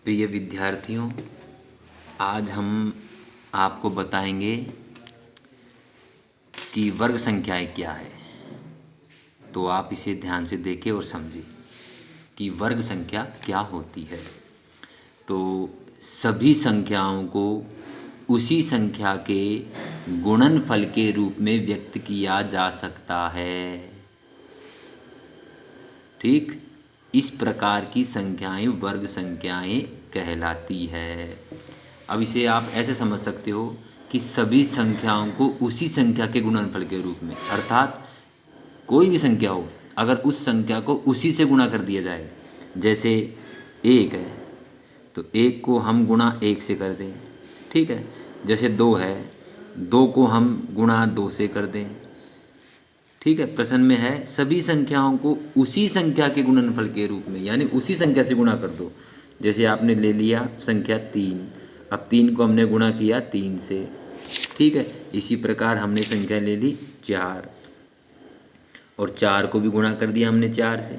प्रिय विद्यार्थियों, आज हम आपको बताएंगे कि वर्ग संख्याएं क्या है। तो आप इसे ध्यान से देखें और समझें कि वर्ग संख्या क्या होती है। तो सभी संख्याओं को उसी संख्या के गुणनफल के रूप में व्यक्त किया जा सकता है। ठीक, इस प्रकार की संख्याएं वर्ग संख्याएं कहलाती है। अब इसे आप ऐसे समझ सकते हो कि सभी संख्याओं को उसी संख्या के गुणनफल के रूप में, अर्थात कोई भी संख्या हो, अगर उस संख्या को उसी से गुणा कर दिया जाए, जैसे एक है तो एक को हम गुणा एक से कर दें, ठीक है। जैसे दो है, दो को हम गुणा दो से कर दें, ठीक है। प्रश्न में है सभी संख्याओं को उसी संख्या के गुणनफल के रूप में, यानी उसी संख्या से गुणा कर दो। जैसे आपने ले लिया संख्या तीन, अब तीन को हमने गुणा किया तीन से, ठीक है। इसी प्रकार हमने संख्या ले ली चार, और चार को भी गुणा कर दिया हमने चार से।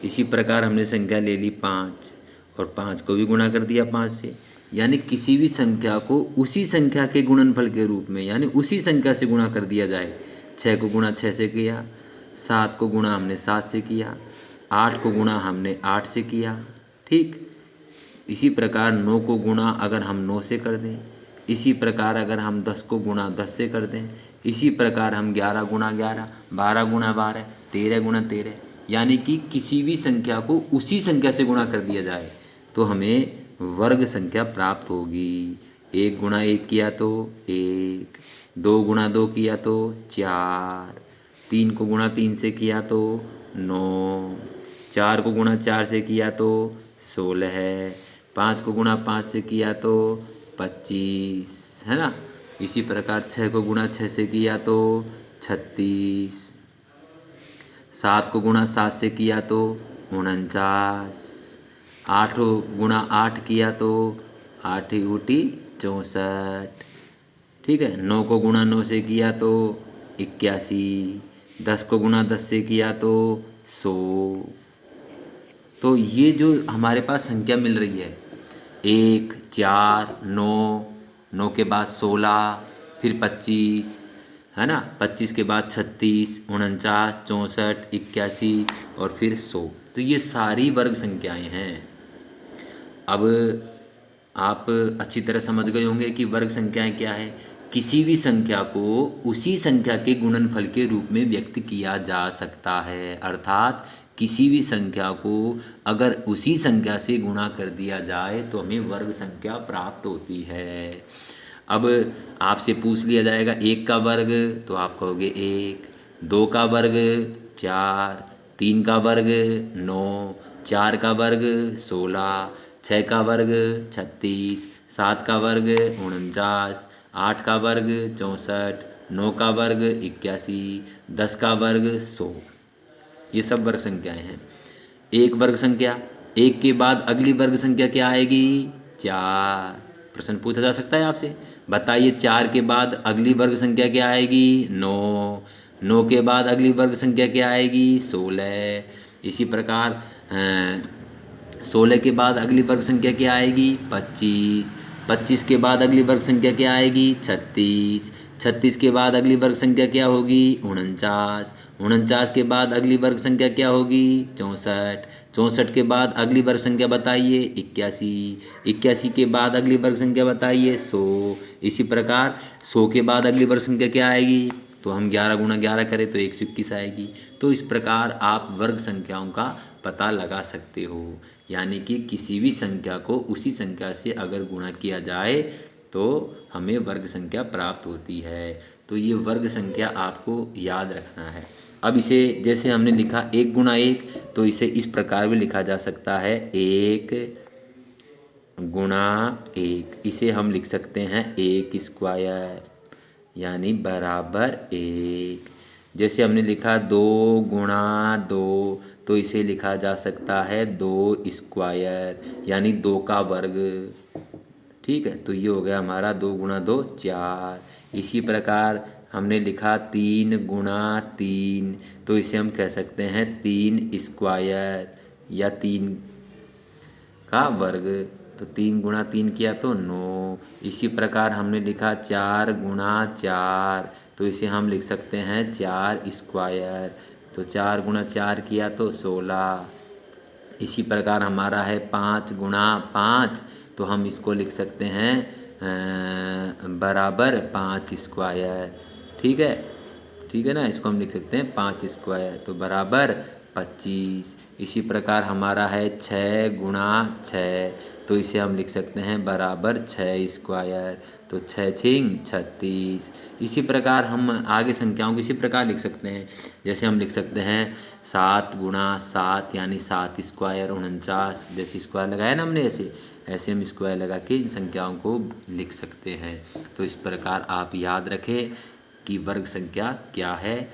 इसी प्रकार हमने संख्या ले ली पाँच, और पाँच को भी गुणा कर दिया पाँच से। यानी किसी भी संख्या को उसी संख्या के गुणनफल के रूप में, यानी उसी संख्या से गुणा कर दिया जाए। छः को गुणा छः से किया, सात को गुणा हमने सात से किया, आठ को गुणा हमने आठ से किया, ठीक। इसी प्रकार नौ को गुणा अगर हम नौ से कर दें, इसी प्रकार अगर हम 10 को गुणा 10 से कर दें, इसी प्रकार हम 11 गुणा 11, 12 गुणा 12, 13 गुणा 13, यानी कि किसी भी संख्या को उसी संख्या से गुणा कर दिया जाए तो हमें वर्ग संख्या प्राप्त होगी। एक गुणा एक किया तो एक, दो गुणा दो किया तो चार, तीन को गुणा तीन से किया तो नौ, चार को गुणा चार से किया तो 16 है, पाँच को गुणा पाँच से किया तो 25, है ना। इसी प्रकार छः को गुणा छः से किया तो 36, सात को गुणा सात से किया तो 49, आठ को गुणा आठ किया तो आठ ऊटी 64, ठीक है। नौ को गुणा नौ से किया तो 81, 10 को गुणा 10 से किया तो 100। तो ये जो हमारे पास संख्या मिल रही है, एक, चार, नौ, नौ के बाद 16, फिर 25, है ना, 25 के बाद 36, 49, 64, 81 और फिर 100। तो ये सारी वर्ग संख्याएं हैं। अब आप अच्छी तरह समझ गए होंगे कि वर्ग संख्याएं क्या है। किसी भी संख्या को उसी संख्या के गुणनफल के रूप में व्यक्त किया जा सकता है, अर्थात किसी भी संख्या को अगर उसी संख्या से गुणा कर दिया जाए तो हमें वर्ग संख्या प्राप्त होती है। अब आपसे पूछ लिया जाएगा एक का वर्ग, तो आप कहोगे एक, दो का वर्ग चार, तीन का वर्ग नौ, चार का वर्ग 16, छः का वर्ग 36, सात का वर्ग 49, आठ का वर्ग 64, नौ का वर्ग 81, 10 का वर्ग 100। ये सब वर्ग संख्याएं हैं। एक वर्ग संख्या, एक के बाद अगली वर्ग संख्या क्या आएगी? चार। प्रश्न पूछा जा सकता है आपसे, बताइए चार के बाद अगली वर्ग संख्या क्या आएगी? नौ। नौ के बाद अगली वर्ग संख्या क्या आएगी? 16। इसी प्रकार 16 के बाद अगली वर्ग संख्या क्या आएगी? 25। 25 के बाद अगली वर्ग संख्या क्या आएगी? 36। 36 के बाद अगली वर्ग संख्या क्या होगी? 49। 49 के बाद अगली वर्ग संख्या क्या होगी? 64। 64 के बाद अगली वर्ग संख्या बताइए? 81। 81 के बाद अगली वर्ग संख्या बताइए? 100। इसी प्रकार 100 के बाद अगली वर्ग संख्या क्या आएगी? तो हम 11 गुणा 11 करें तो 121 आएगी। तो इस प्रकार आप वर्ग संख्याओं का पता लगा सकते हो, यानी कि किसी भी संख्या को उसी संख्या से अगर गुणा किया जाए तो हमें वर्ग संख्या प्राप्त होती है। तो ये वर्ग संख्या आपको याद रखना है। अब इसे जैसे हमने लिखा एक गुणा एक, तो इसे इस प्रकार भी लिखा जा सकता है एक गुणा एक। इसे हम लिख सकते हैं एक स्क्वायर, यानी बराबर एक। जैसे हमने लिखा दो गुणा दो, तो इसे लिखा जा सकता है दो स्क्वायर, यानी दो का वर्ग, ठीक है। तो ये हो गया हमारा दो गुणा दो चार। इसी प्रकार हमने लिखा तीन गुणा तीन, तो इसे हम कह सकते हैं तीन स्क्वायर या तीन का वर्ग। तो 3 × 3 किया तो 9। इसी प्रकार हमने लिखा 4 × 4, तो इसे हम लिख सकते हैं 4 स्क्वायर। तो 4 × 4 किया तो 16। इसी प्रकार हमारा है 5 × 5, तो हम इसको लिख सकते हैं बराबर 5 स्क्वायर। ठीक है, ठीक है ना, इसको हम लिख सकते हैं 5 स्क्वायर, तो बराबर 25। इसी प्रकार हमारा है 6 × 6, तो इसे हम लिख सकते हैं बराबर 6 स्क्वायर, तो 6×6 = 36। इसी प्रकार हम आगे संख्याओं को इसी प्रकार लिख सकते हैं, जैसे हम लिख सकते हैं 7 × 7 यानी 7 स्क्वायर 49। जैसे स्क्वायर लगाया ना हमने, ऐसे ऐसे हम स्क्वायर लगा के इन संख्याओं को लिख सकते हैं। तो इस प्रकार आप याद रखें कि वर्ग संख्या क्या है।